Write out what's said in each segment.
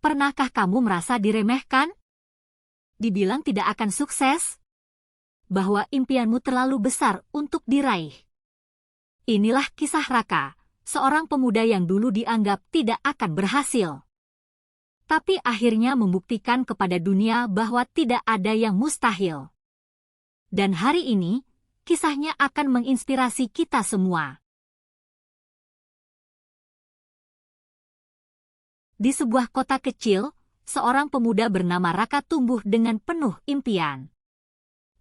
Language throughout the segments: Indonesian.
Pernahkah kamu merasa diremehkan? Dibilang tidak akan sukses? Bahwa impianmu terlalu besar untuk diraih. Inilah kisah Raka, seorang pemuda yang dulu dianggap tidak akan berhasil. Tapi akhirnya membuktikan kepada dunia bahwa tidak ada yang mustahil. Dan hari ini, kisahnya akan menginspirasi kita semua. Di sebuah kota kecil, seorang pemuda bernama Raka tumbuh dengan penuh impian.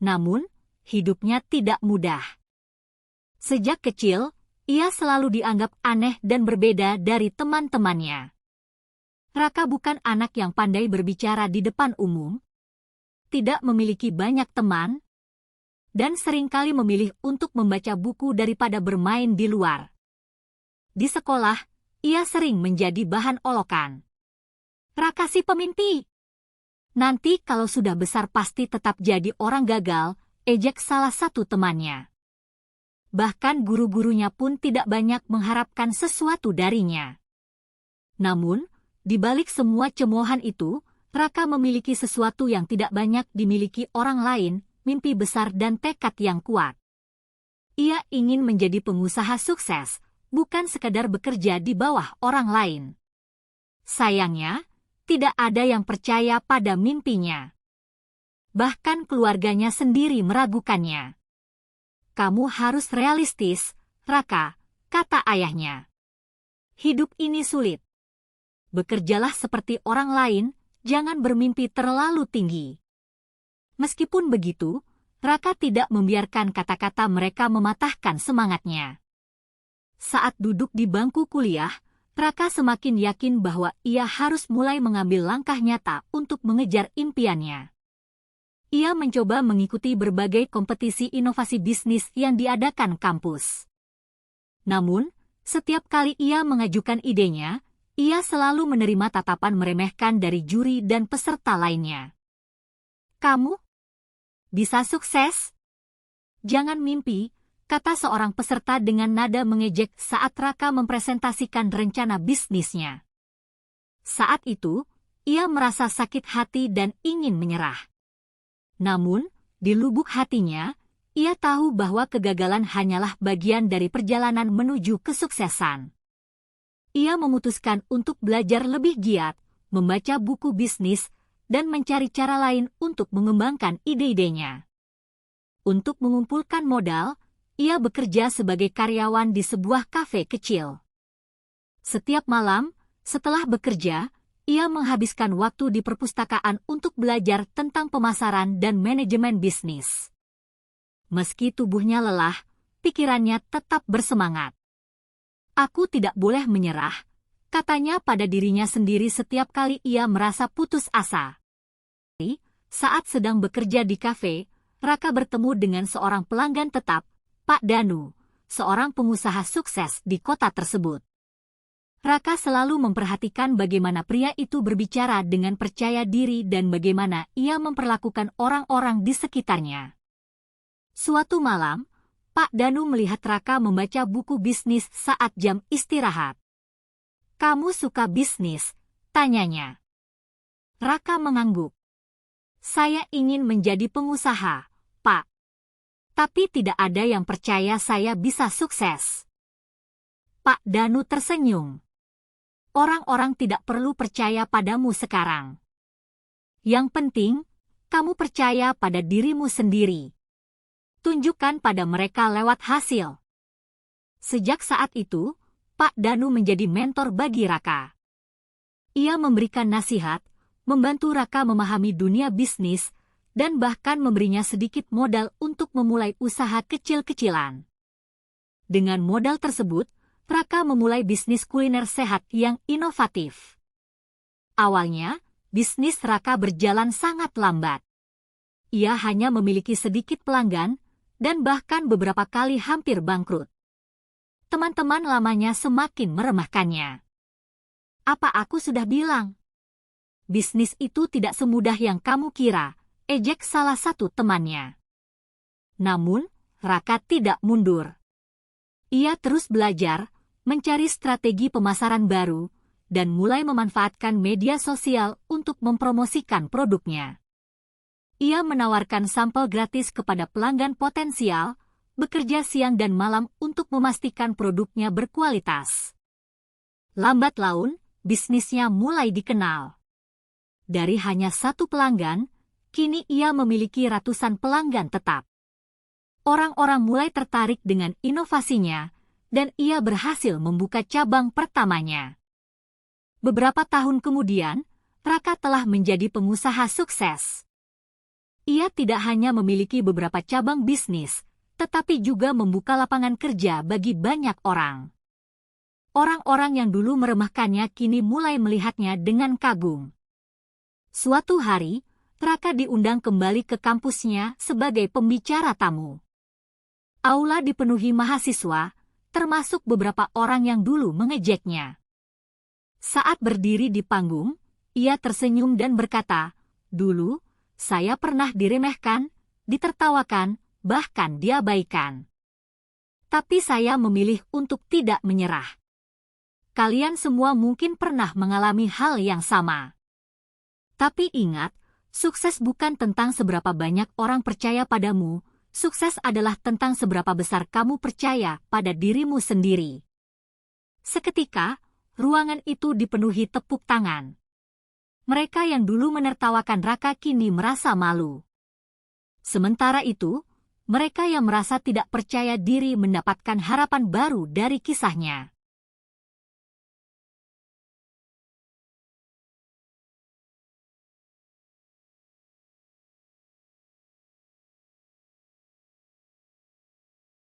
Namun, hidupnya tidak mudah. Sejak kecil, ia selalu dianggap aneh dan berbeda dari teman-temannya. Raka bukan anak yang pandai berbicara di depan umum, tidak memiliki banyak teman, dan seringkali memilih untuk membaca buku daripada bermain di luar. Di sekolah, ia sering menjadi bahan olokan. Raka si pemimpi. Nanti kalau sudah besar pasti tetap jadi orang gagal, ejek salah satu temannya. Bahkan guru-gurunya pun tidak banyak mengharapkan sesuatu darinya. Namun, di balik semua cemoohan itu, Raka memiliki sesuatu yang tidak banyak dimiliki orang lain, mimpi besar dan tekad yang kuat. Ia ingin menjadi pengusaha sukses, bukan sekadar bekerja di bawah orang lain. Sayangnya, tidak ada yang percaya pada mimpinya. Bahkan keluarganya sendiri meragukannya. Kamu harus realistis, Raka, kata ayahnya. Hidup ini sulit. Bekerjalah seperti orang lain, jangan bermimpi terlalu tinggi. Meskipun begitu, Raka tidak membiarkan kata-kata mereka mematahkan semangatnya. Saat duduk di bangku kuliah, Raka semakin yakin bahwa ia harus mulai mengambil langkah nyata untuk mengejar impiannya. Ia mencoba mengikuti berbagai kompetisi inovasi bisnis yang diadakan kampus. Namun, setiap kali ia mengajukan idenya, ia selalu menerima tatapan meremehkan dari juri dan peserta lainnya. Kamu bisa sukses? Jangan mimpi, kata seorang peserta dengan nada mengejek saat Raka mempresentasikan rencana bisnisnya. Saat itu, ia merasa sakit hati dan ingin menyerah. Namun, di lubuk hatinya, ia tahu bahwa kegagalan hanyalah bagian dari perjalanan menuju kesuksesan. Ia memutuskan untuk belajar lebih giat, membaca buku bisnis, dan mencari cara lain untuk mengembangkan ide-idenya. Untuk mengumpulkan modal, ia bekerja sebagai karyawan di sebuah kafe kecil. Setiap malam, setelah bekerja, ia menghabiskan waktu di perpustakaan untuk belajar tentang pemasaran dan manajemen bisnis. Meski tubuhnya lelah, pikirannya tetap bersemangat. Aku tidak boleh menyerah, katanya pada dirinya sendiri setiap kali ia merasa putus asa. Saat sedang bekerja di kafe, Raka bertemu dengan seorang pelanggan tetap, Pak Danu, seorang pengusaha sukses di kota tersebut. Raka selalu memperhatikan bagaimana pria itu berbicara dengan percaya diri dan bagaimana ia memperlakukan orang-orang di sekitarnya. Suatu malam, Pak Danu melihat Raka membaca buku bisnis saat jam istirahat. "Kamu suka bisnis?" tanyanya. Raka mengangguk. "Saya ingin menjadi pengusaha, Pak. Tapi tidak ada yang percaya saya bisa sukses." Pak Danu tersenyum. "Orang-orang tidak perlu percaya padamu sekarang. Yang penting, kamu percaya pada dirimu sendiri. Tunjukkan pada mereka lewat hasil." Sejak saat itu, Pak Danu menjadi mentor bagi Raka. Ia memberikan nasihat, membantu Raka memahami dunia bisnis, dan bahkan memberinya sedikit modal untuk memulai usaha kecil-kecilan. Dengan modal tersebut, Raka memulai bisnis kuliner sehat yang inovatif. Awalnya, bisnis Raka berjalan sangat lambat. Ia hanya memiliki sedikit pelanggan, dan bahkan beberapa kali hampir bangkrut. Teman-teman lamanya semakin meremehkannya. "Apa aku sudah bilang? Bisnis itu tidak semudah yang kamu kira," ejek salah satu temannya. Namun, Raka tidak mundur. Ia terus belajar, mencari strategi pemasaran baru, dan mulai memanfaatkan media sosial untuk mempromosikan produknya. Ia menawarkan sampel gratis kepada pelanggan potensial, bekerja siang dan malam untuk memastikan produknya berkualitas. Lambat laun, bisnisnya mulai dikenal. Dari hanya satu pelanggan, kini ia memiliki ratusan pelanggan tetap. Orang-orang mulai tertarik dengan inovasinya, dan ia berhasil membuka cabang pertamanya. Beberapa tahun kemudian, Raka telah menjadi pengusaha sukses. Ia tidak hanya memiliki beberapa cabang bisnis, tetapi juga membuka lapangan kerja bagi banyak orang. Orang-orang yang dulu meremehkannya kini mulai melihatnya dengan kagum. Suatu hari, Raka diundang kembali ke kampusnya sebagai pembicara tamu. Aula dipenuhi mahasiswa, termasuk beberapa orang yang dulu mengejeknya. Saat berdiri di panggung, ia tersenyum dan berkata, "Dulu, saya pernah diremehkan, ditertawakan, bahkan diabaikan. Tapi saya memilih untuk tidak menyerah. Kalian semua mungkin pernah mengalami hal yang sama. Tapi ingat, sukses bukan tentang seberapa banyak orang percaya padamu, sukses adalah tentang seberapa besar kamu percaya pada dirimu sendiri." Seketika, ruangan itu dipenuhi tepuk tangan. Mereka yang dulu menertawakan Raka kini merasa malu. Sementara itu, mereka yang merasa tidak percaya diri mendapatkan harapan baru dari kisahnya.